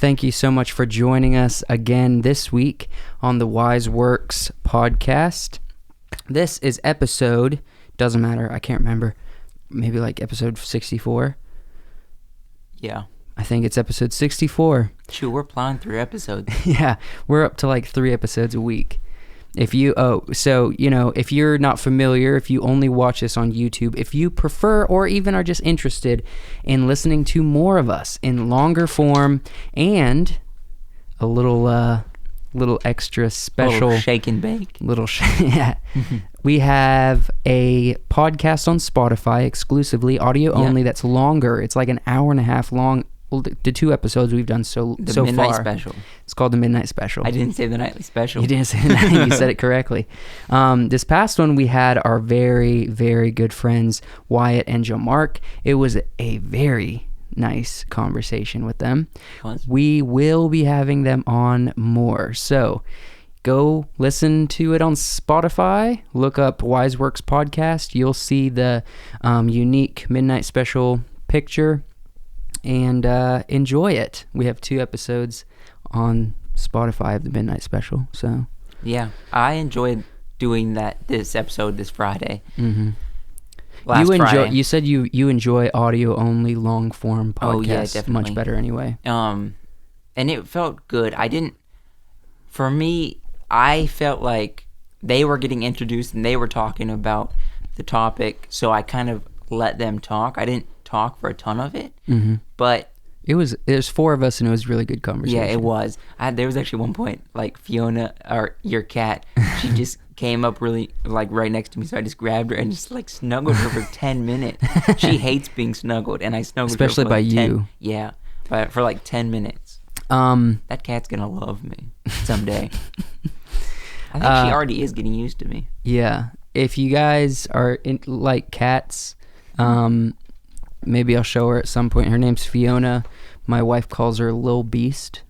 Thank you so much for joining us again this week on the Wise Works podcast. This is episode, doesn't matter, I can't remember, maybe like episode 64? Yeah. I think it's episode 64. Shoot, we're plowing through episodes. Yeah, we're up to like 3 episodes a week. If you're not familiar, if you only watch this on YouTube, if you prefer or even are just interested in listening to more of us in longer form and a little extra special... Little shake and bake. Yeah. We have a podcast on Spotify exclusively, audio only, that's longer. It's like an hour and a half long. Well, the 2 episodes we've done so far. The Midnight Special. It's called the Midnight Special. I didn't say the Nightly Special. You didn't say the Nightly. You said it correctly. This past one, we had our very, very good friends, Wyatt and Joe Mark. It was a very nice conversation with them. We will be having them on more. So go listen to it on Spotify. Look up Wise Works Podcast. You'll see the unique Midnight Special picture. And enjoy it. We have 2 episodes on Spotify of the Midnight Special. So yeah, I enjoyed doing this episode this Friday. Mm-hmm. Friday. You said you enjoy audio only long form podcasts. Oh yeah, definitely. Much better anyway. And it felt good. For me, I felt like they were getting introduced and they were talking about the topic, so I kind of let them talk. I didn't talk for a ton of it, but there's 4 of us and it was really good conversation. Yeah, it was. There was actually one point, like Fiona, or your cat, she just came up really like right next to me, so I just grabbed her and just like snuggled her for 10 minutes. She hates being snuggled, and I snuggled especially her for by like you. Yeah, for like 10 minutes. That cat's gonna love me someday. I think she already is getting used to me. Yeah, if you guys are like cats, maybe I'll show her at some point. Her name's Fiona. My wife calls her Lil Beast.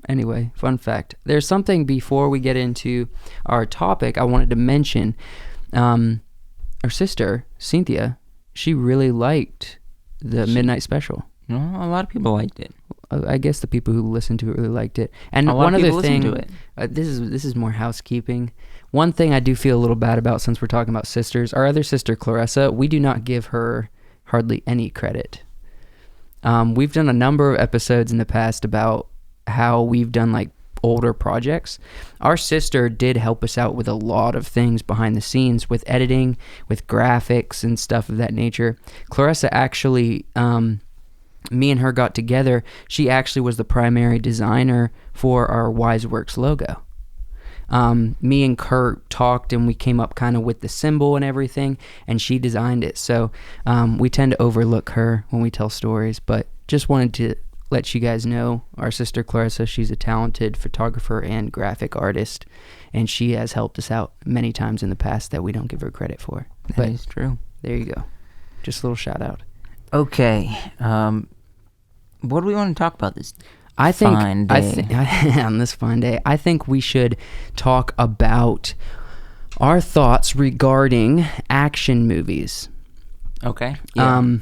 Anyway, fun fact. There's something before we get into our topic I wanted to mention. Our sister, Cynthia, she really liked the Midnight Special. No, a lot of people liked it. I guess the people who listened to it really liked it. And a lot one of people other thing, listened to it. This is more housekeeping. One thing I do feel a little bad about, since we're talking about sisters, our other sister Clarissa, we do not give her hardly any credit. We've done a number of episodes in the past about how we've done like older projects. Our sister did help us out with a lot of things behind the scenes, with editing, with graphics and stuff of that nature. Clarissa actually, me and her got together. She actually was the primary designer for our Wise Works logo. Me and Kurt talked and we came up kind of with the symbol and everything, and she designed it. So we tend to overlook her when we tell stories, but just wanted to let you guys know our sister Clarissa, she's a talented photographer and graphic artist, and she has helped us out many times in the past that we don't give her credit for. That is true. There you go. Just a little shout out. Okay. What do we want to talk about this on this fine day, I think we should talk about our thoughts regarding action movies. Okay. Yeah.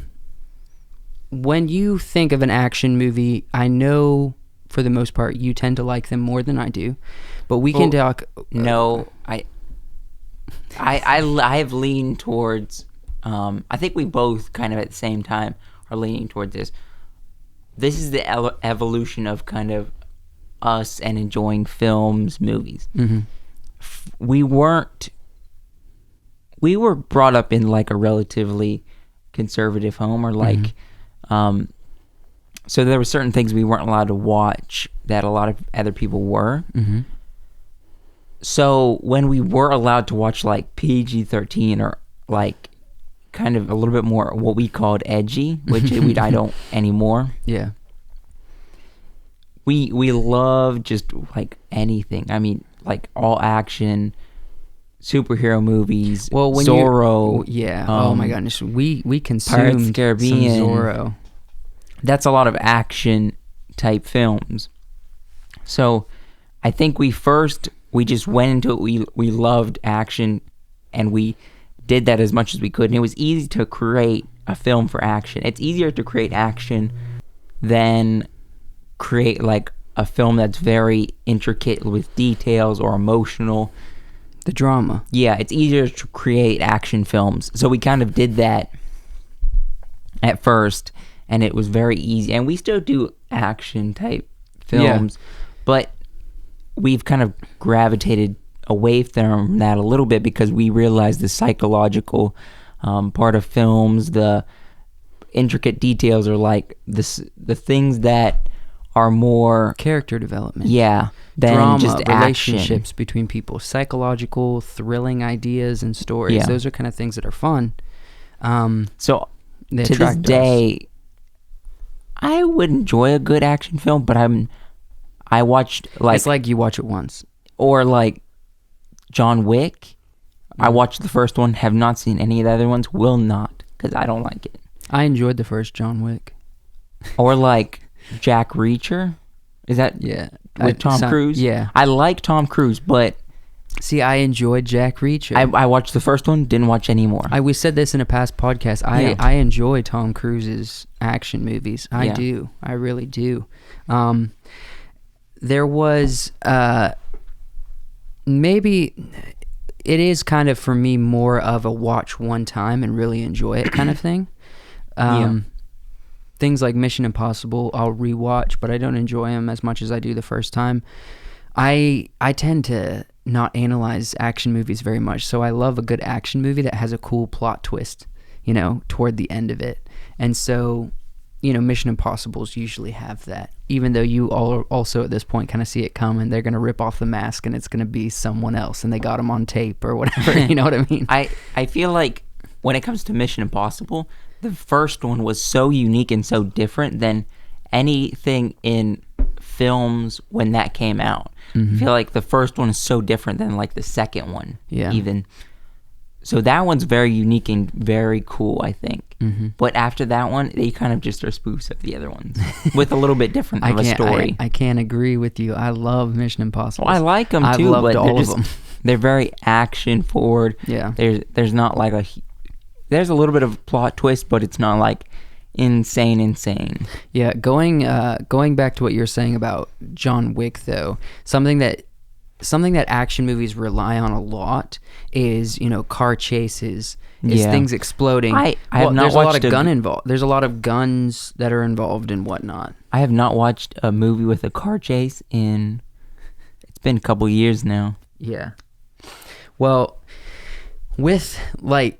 When you think of an action movie, I know for the most part you tend to like them more than I do, but we can talk. No, I have leaned towards. I think we both kind of at the same time are leaning towards this. This is the evolution of kind of us and enjoying films, movies. Mm-hmm. We were brought up in like a relatively conservative home, or like, so there were certain things we weren't allowed to watch that a lot of other people were. Mm-hmm. So when we were allowed to watch like PG-13 or like kind of a little bit more what we called edgy, which I don't anymore. Yeah. We love just like anything. I mean, like all action, superhero movies. Well, when Zorro. Oh my goodness, we consumed Pirates of the Caribbean. Some Zorro. That's a lot of action type films. So I think we just went into it. We loved action, and we did that as much as we could, and it was easy to create a film for action. It's easier to create action than create like a film that's very intricate with details or emotional. The drama. Yeah, it's easier to create action films. So we kind of did that at first, and it was very easy. And we still do action type films, but we've kind of gravitated away from that a little bit because we realize the psychological part of films, the intricate details, are like the things that are more character development. Yeah, than drama, just relationships action. between people, psychological, thrilling ideas and stories. Yeah. Those are kind of things that are fun. So They to this attract us. day, I would enjoy a good action film, but I watched It's like you watch it once. or like John Wick. I watched the first one, have not seen any of the other ones, will not, because I don't like it. I enjoyed the first John Wick. Or like Jack Reacher. Is that with Tom Cruise? Yeah. I like Tom Cruise, but See, I enjoyed Jack Reacher. I watched the first one, didn't watch any more. We said this in a past podcast. Yeah. I enjoy Tom Cruise's action movies. I Yeah. do. I really do. There was maybe it is kind of for me more of a watch one time and really enjoy it kind of thing. Things like Mission Impossible, I'll rewatch, but I don't enjoy them as much as I do the first time. I tend to not analyze action movies very much, so I love a good action movie that has a cool plot twist, toward the end of it. And so, Mission Impossibles usually have that, even though you all also at this point kind of see it coming. They're going to rip off the mask and it's going to be someone else and they got him on tape or whatever, you know what I mean? I feel like when it comes to Mission Impossible, the first one was so unique and so different than anything in films when that came out. I feel like the first one is so different than like the second one, even. So that one's very unique and very cool, I think. But after that one, they kind of just are spoofs of the other ones with a little bit different of a story. I can't agree with you. I love Mission Impossible. Well, I like them I too, loved but all of them. they're very action forward. Yeah. There's not like there's a little bit of plot twist, but it's not like insane. Yeah, going back to what you're saying about John Wick, though, something that action movies rely on a lot is car chases, things exploding. I have not there's watched a lot of gun involved. There's a lot of guns that are involved and whatnot. I have not watched a movie with a car chase it's been a couple years now. Yeah. Well, with when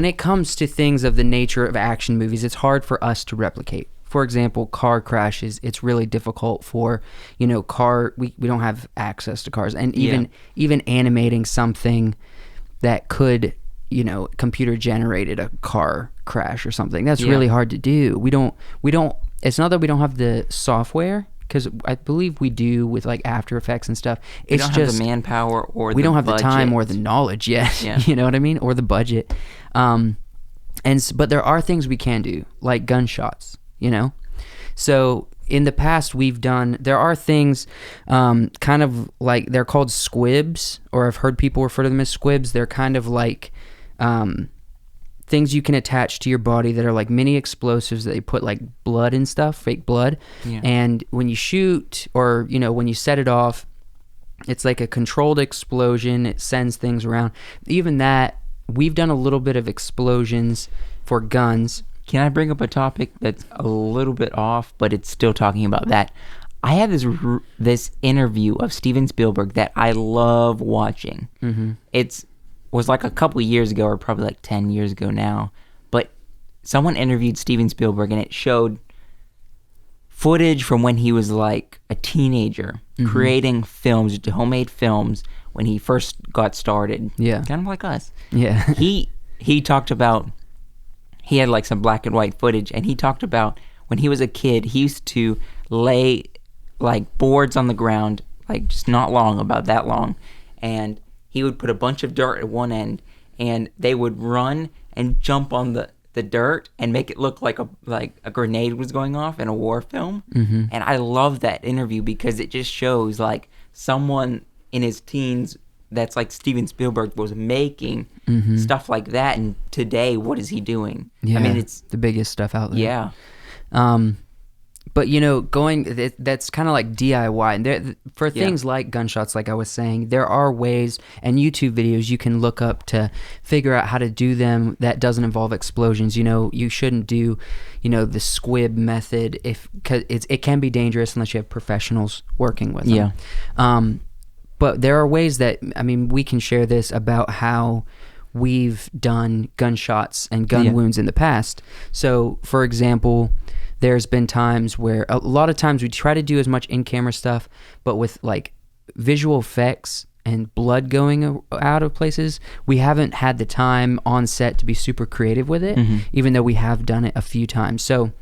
it comes to things of the nature of action movies, it's hard for us to replicate. For example, car crashes, it's really difficult for, we don't have access to cars. And even animating something that could, computer generated a car crash or something, that's really hard to do. We don't, it's not that we don't have the software, because I believe we do with like After Effects and stuff. We don't have the manpower or we the don't have budget. the time or the knowledge yet. Yeah. You know what I mean? Or the budget. But there are things we can do, like gunshots, So in the past there are things kind of like, they're called squibs, or I've heard people refer to them as squibs. They're kind of like things you can attach to your body that are like mini explosives that they put like blood and stuff, fake blood. Yeah. And when you shoot or, when you set it off, it's like a controlled explosion. It sends things around. Even that, we've done a little bit of explosions for guns. Can I bring up a topic that's a little bit off, but it's still talking about that? I have this interview of Steven Spielberg that I love watching. It was like a couple years ago, or probably like 10 years ago now, but someone interviewed Steven Spielberg and it showed footage from when he was like a teenager creating films, homemade films, when he first got started. Yeah. Kind of like us. Yeah. He talked about, he had like some black and white footage, and he talked about when he was a kid, he used to lay like boards on the ground, like just not long, about that long, and he would put a bunch of dirt at one end, and they would run and jump on the dirt and make it look like a grenade was going off in a war film. And I love that interview because it just shows like someone in his teens that's like Steven Spielberg was making Mm-hmm. stuff like that, and today what is he doing? Yeah, I mean, it's the biggest stuff out there. yeah, But that's kind of like DIY. And for things like gunshots, like I was saying, there are ways and YouTube videos you can look up to figure out how to do them that doesn't involve explosions. You shouldn't do, the squib method because it can be dangerous unless you have professionals working with them. Yeah. But there are ways that, we can share this about how we've done gunshots and gun wounds in the past. So, for example, there's been times where a lot of times we try to do as much in-camera stuff, but with like visual effects and blood going out of places, we haven't had the time on set to be super creative with it, even though we have done it a few times. So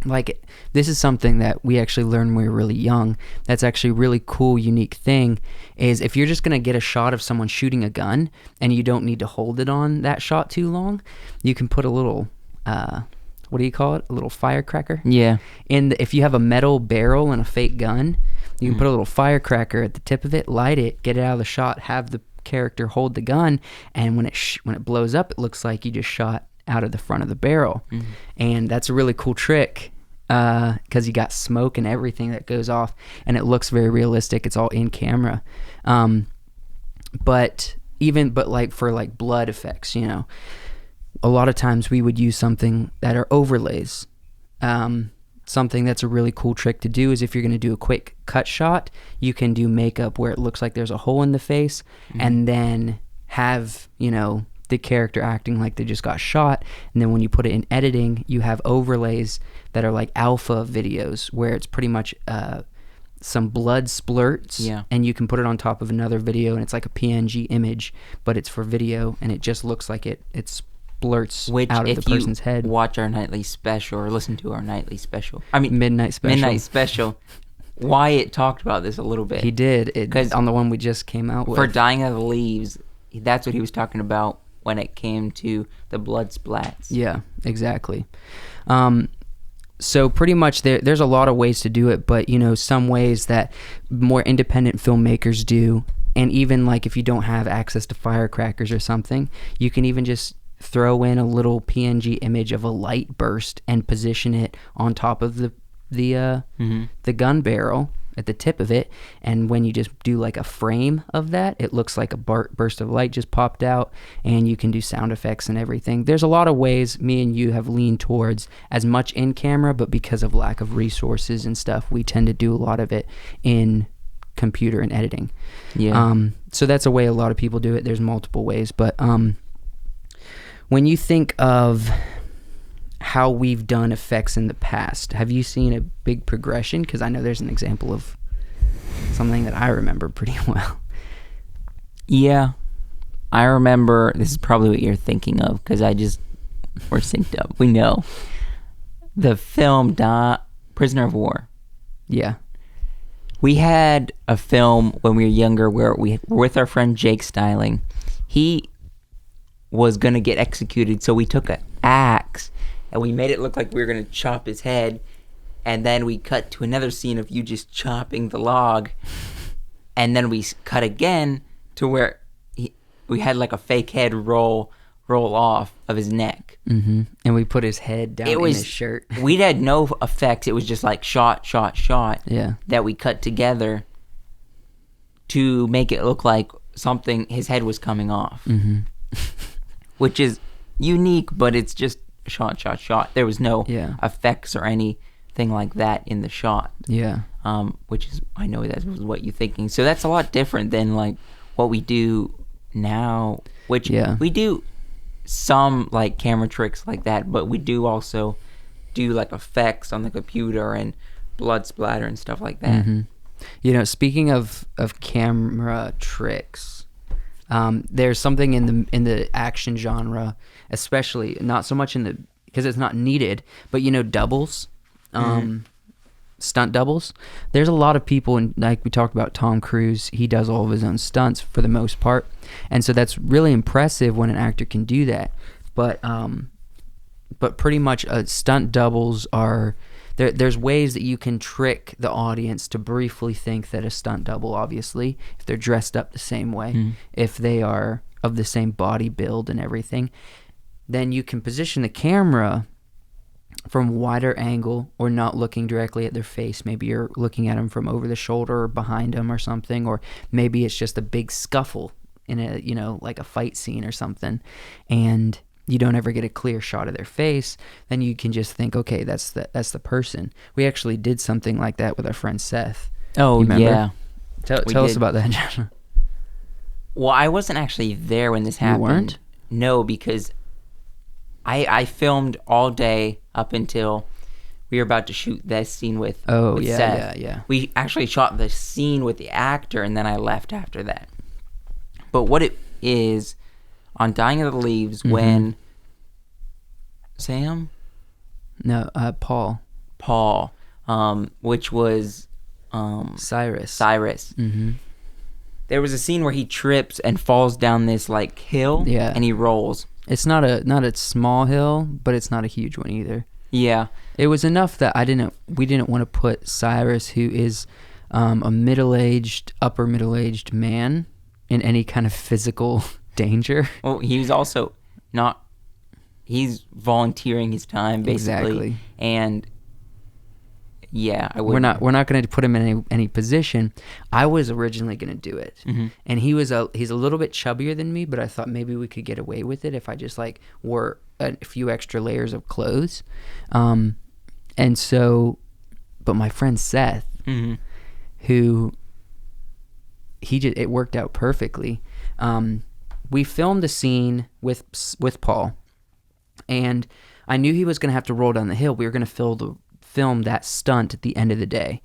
like this is something that we actually learned when we were really young. That's actually a really cool, unique thing is if you're just going to get a shot of someone shooting a gun and you don't need to hold it on that shot too long, you can put a little, what do you call it? A little firecracker? Yeah. If you have a metal barrel and a fake gun, you can put a little firecracker at the tip of it, light it, get it out of the shot, have the character hold the gun, and when it blows up, it looks like you just shot out of the front of the barrel. And that's a really cool trick because you got smoke and everything that goes off, and it looks very realistic. It's all in camera. But like for like blood effects, a lot of times we would use something that are overlays. Something that's a really cool trick to do is if you're going to do a quick cut shot, you can do makeup where it looks like there's a hole in the face and then have, the character acting like they just got shot. And then when you put it in editing, you have overlays that are like alpha videos where it's pretty much some blood splurts and you can put it on top of another video and it's like a PNG image, but it's for video and it just looks like it's blurts out of the person's head. Watch our nightly special or listen to our nightly special. I mean, midnight special. Wyatt talked about this a little bit. He did, because on the one we just came out with. For Dying of the Leaves, that's what he was talking about when it came to the blood splats. Yeah, exactly. So pretty much there's a lot of ways to do it, but some ways that more independent filmmakers do, and even like if you don't have access to firecrackers or something, you can even just throw in a little PNG image of a light burst and position it on top of the gun barrel at the tip of it, and when you just do like a frame of that, it looks like a burst of light just popped out, and you can do sound effects and everything. There's a lot of ways me and you have leaned towards as much in camera, but because of lack of resources and stuff, we tend to do a lot of it in computer and editing. So that's a way a lot of people do it. There's multiple ways, but when you think of how we've done effects in the past, have you seen a big progression? Because I know there's an example of something that I remember pretty well. Yeah. I remember, this is probably what you're thinking of, because we're synced up. We know. The film Prisoner of War. Yeah. We had a film when we were younger where we were with our friend Jake Styling. He was going to get executed, so we took an axe and we made it look like we were going to chop his head, and then we cut to another scene of you just chopping the log, and then we cut again to where we had like a fake head roll off of his neck. And we put his head down in his shirt. We had no effects. It was just like shot yeah, that we cut together to make it look like his head was coming off. Which is unique, but it's just shot. There was no effects or anything like that in the shot. Yeah. Which is, I know that was what you're thinking. So that's a lot different than like what we do now, which we do some like camera tricks like that, but we do also do like effects on the computer and blood splatter and stuff like that. Speaking of camera tricks, there's something in the action genre, especially not so much because it's not needed, but doubles, stunt doubles. There's a lot of people, and like we talked about Tom Cruise, he does all of his own stunts for the most part, and so that's really impressive when an actor can do that. But pretty much stunt doubles there's ways that you can trick the audience to briefly think that a stunt double, obviously, if they're dressed up the same way, if they are of the same body build and everything, then you can position the camera from wider angle or not looking directly at their face. Maybe you're looking at them from over the shoulder or behind them or something, or maybe it's just a big scuffle in a, like a fight scene or something, and you don't ever get a clear shot of their face. Then you can just think, okay, that's the person. We actually did something like that with our friend Seth. Oh, yeah. Tell us about that, John. Well, I wasn't actually there when this happened. You weren't? No, because I filmed all day up until we were about to shoot this scene with Seth. Yeah. We actually shot the scene with the actor, and then I left after that. But what it is, on Dying of the Leaves, when Sam? No, Paul. Paul, which was Cyrus. Mm-hmm. There was a scene where he trips and falls down this like hill, and he rolls. It's not a small hill, but it's not a huge one either. Yeah, it was enough that we didn't want to put Cyrus, who is a upper middle-aged man, in any kind of physical danger. Well, he's also not. He's volunteering his time basically, exactly, and yeah, we're not going to put him in any position. I was originally going to do it, and he's a little bit chubbier than me, but I thought maybe we could get away with it if I just like wore a few extra layers of clothes, and so, but my friend Seth, who it worked out perfectly. We filmed the scene with Paul, and I knew he was going to have to roll down the hill. We were going to film that stunt at the end of the day.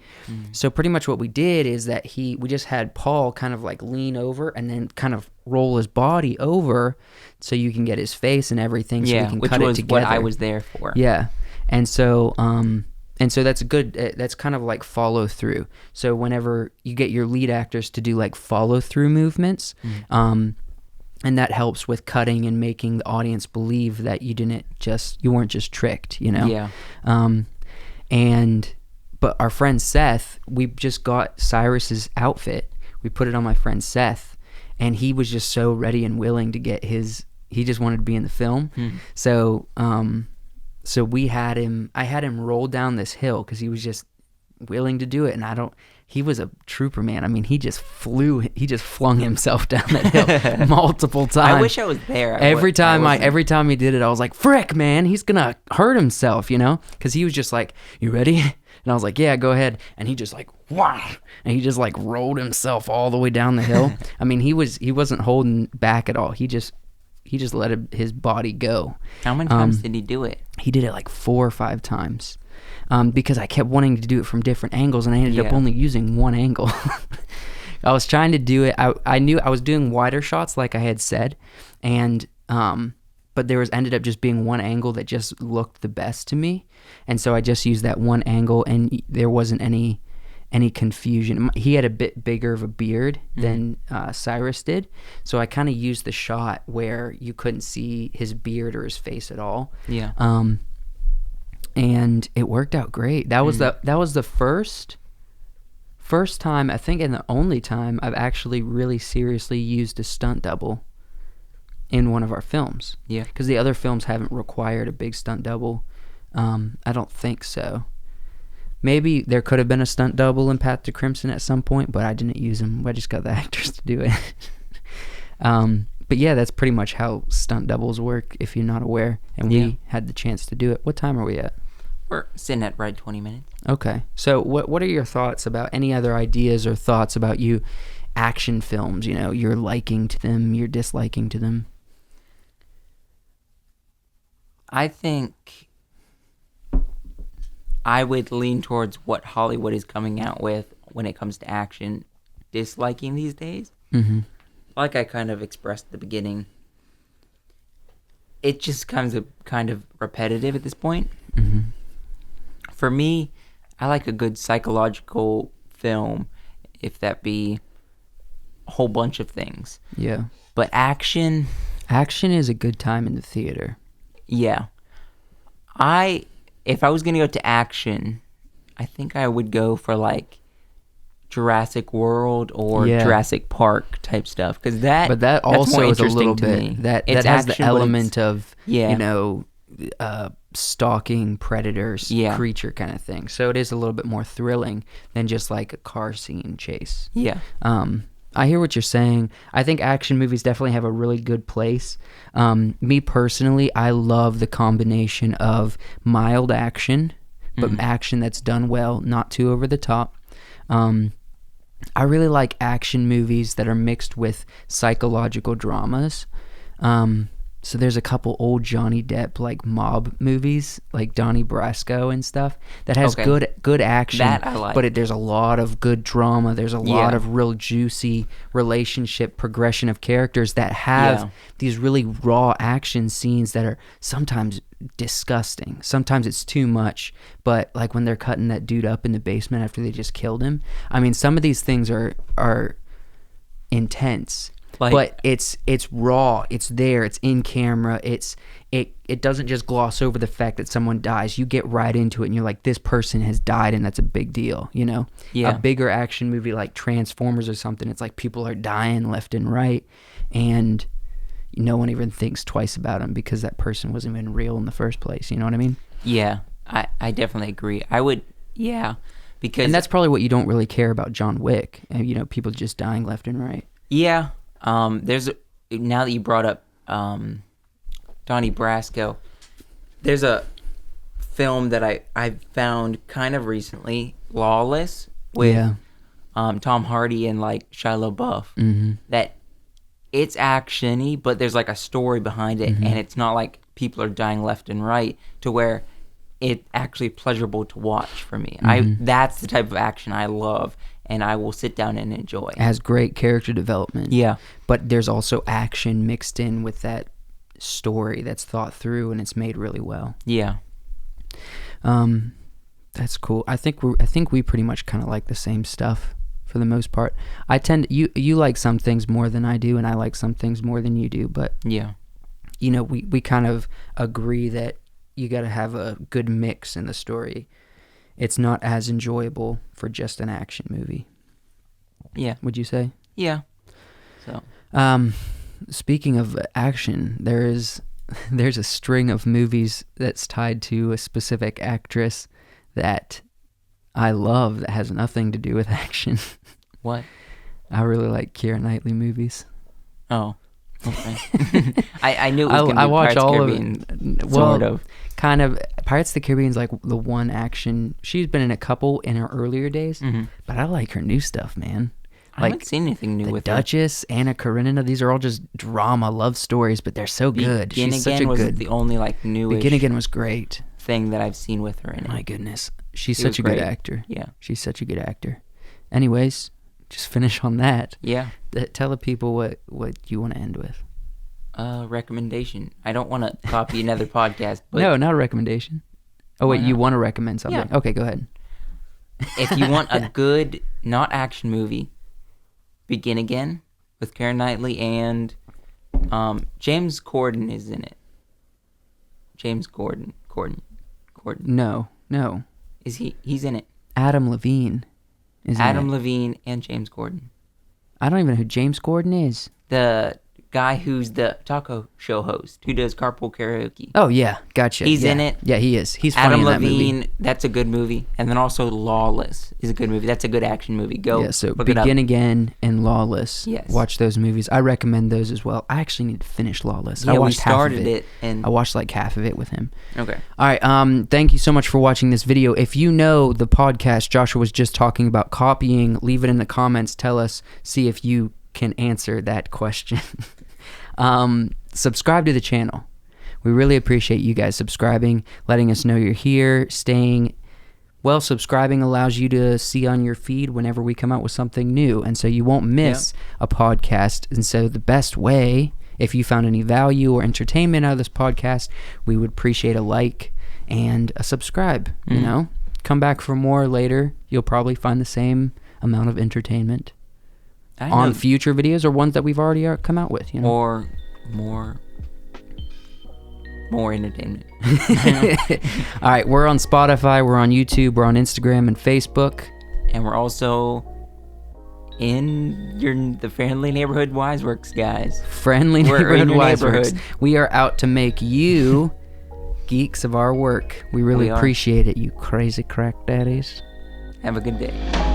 So pretty much what we did is that we just had Paul kind of like lean over and then kind of roll his body over so you can get his face and everything, so we can cut it together. Which was what I was there for. Yeah. And so that's good. That's kind of like follow through. So whenever you get your lead actors to do like follow through movements, and that helps with cutting and making the audience believe that you weren't just tricked, Yeah. But our friend Seth, we just got Cyrus's outfit. We put it on my friend Seth, and he was just so ready and willing to get he just wanted to be in the film. So I had him roll down this hill because he was just willing to do it. And he was a trooper, man. I mean, he just flung himself down that hill multiple times. I wish I was there. Every time he did it, I was like, frick, man, he's gonna hurt himself, because he was just like, you ready? And I was like, yeah, go ahead. And he just like, wow. And he just like rolled himself all the way down the hill. I mean, he wasn't holding back at all. He just let his body go. How many times did he do it? He did it like 4 or 5 times. Because I kept wanting to do it from different angles, and I ended up only using one angle. I was trying to do it. I knew I was doing wider shots, like I had said, and but there ended up just being one angle that just looked the best to me, and so I just used that one angle, and there wasn't any confusion. He had a bit bigger of a beard than Cyrus did, so I kind of used the shot where you couldn't see his beard or his face at all. Yeah. And it worked out great. That was the first time, I think, and the only time I've actually really seriously used a stunt double in one of our films. Yeah. Because the other films haven't required a big stunt double. I don't think so. Maybe there could have been a stunt double in Path to Crimson at some point, but I didn't use them. I just got the actors to do it. But yeah, that's pretty much how stunt doubles work, if you're not aware. And we had the chance to do it. What time are we at? We're sitting at right 20 minutes. Okay. So what are your thoughts about any other ideas or thoughts about action films, your liking to them, your disliking to them? I think I would lean towards what Hollywood is coming out with when it comes to action, disliking these days. Mm-hmm. Like I kind of expressed at the beginning, it just comes kind of repetitive at this point. Mm-hmm. For me, I like a good psychological film, if that be a whole bunch of things. Yeah. But action is a good time in the theater. Yeah. if I was gonna go to action, I think I would go for like Jurassic World or Jurassic Park type stuff, because but that also is a little bit me. that It's has action, the but element of yeah. you know, stalking predators, creature kind of thing. So it is a little bit more thrilling than just like a car scene chase. Yeah. I hear what you're saying. I think action movies definitely have a really good place. Me personally, I love the combination of mild action, but action that's done well, not too over the top. I really like action movies that are mixed with psychological dramas. So there's a couple old Johnny Depp like mob movies, like Donnie Brasco and stuff, that has good action. That I like. But there's a lot of good drama. There's a lot of real juicy relationship progression of characters that have these really raw action scenes that are sometimes disgusting. Sometimes it's too much. But like when they're cutting that dude up in the basement after they just killed him. I mean, some of these things are intense. Like, but it's raw. It's there. It's in camera. It doesn't just gloss over the fact that someone dies. You get right into it, and you're like, this person has died, and that's a big deal. You know, a bigger action movie like Transformers or something. It's like people are dying left and right, and no one even thinks twice about them because that person wasn't even real in the first place. You know what I mean? Yeah, I definitely agree. I would, because and that's probably what you don't really care about John Wick. You know, people just dying left and right. Yeah. Now that you brought up Donnie Brasco, there's a film that I found kind of recently, Lawless, with Tom Hardy and like Shia LaBeouf. That it's actiony, but there's like a story behind it, and it's not like people are dying left and right, to where it's actually pleasurable to watch for me. That's the type of action I love, and I will sit down and enjoy. It has great character development. Yeah. But there's also action mixed in with that story that's thought through, and it's made really well. Yeah. That's cool. I think we pretty much kind of like the same stuff for the most part. You like some things more than I do, and I like some things more than you do, but yeah. You know, we kind of agree that you got to have a good mix in the story. It's not as enjoyable for just an action movie. Yeah. Would you say? Yeah. So. Speaking of action, there's a string of movies that's tied to a specific actress that I love that has nothing to do with action. What? I really like Keira Knightley movies. Oh. Okay. I knew it was going to be watch Pirates of the all Caribbean, of sort of. Kind of. Pirates of the Caribbean's like the one action. She's been in a couple in her earlier days, but I like her new stuff, man. I haven't seen anything new with Duchess, Anna Karenina. These are all just drama love stories, but they're so good. She's such a was good. The only like newish. Begin Again was great. Thing that I've seen with her in it. My goodness, she's such a good actor. Yeah, she's such a good actor. Anyways, just finish on that. Yeah. Tell the people what you want to end with. Recommendation. I don't want to copy another podcast. But no, not a recommendation. Oh wait, you want to recommend something? Yeah. Okay, go ahead. If you want a good, not action movie, Begin Again with Keira Knightley and James Corden is in it. James Corden. No. Is he's in it? Adam Levine is Adam in it. Levine and James Corden. I don't even know who James Corden is. The guy who's the taco show host who does Carpool Karaoke. Oh yeah, gotcha. He's in it. Yeah, he is. He's funny Adam in that Levine. movie. That's a good movie, and then also Lawless is a good movie. That's a good action movie. Go. Yeah, so look it up. Begin Again and Lawless. Yes. Watch those movies. I recommend those as well. I actually need to finish Lawless. Yeah, I watched we started half of it. and I watched like half of it with him. Okay. All right. Thank you so much for watching this video. If you know the podcast Joshua was just talking about copying, leave it in the comments. Tell us. See if you can answer that question. Subscribe to the channel. We really appreciate you guys subscribing, letting us know you're here, staying. Well, subscribing allows you to see on your feed whenever we come out with something new, and so you won't miss a podcast. And so the best way, if you found any value or entertainment out of this podcast, we would appreciate a like and a subscribe. You know, come back for more later. You'll probably find the same amount of entertainment on future videos or ones that we've already come out with, you know, or more more entertainment. All right, we're on Spotify, we're on YouTube, we're on Instagram and Facebook. And we're also in the Friendly Neighborhood Wiseworks, guys. Friendly We're in Neighborhood your Wiseworks. neighborhood. We are out to make you geeks of our work. We really We are. appreciate it, you crazy crack daddies. Have a good day.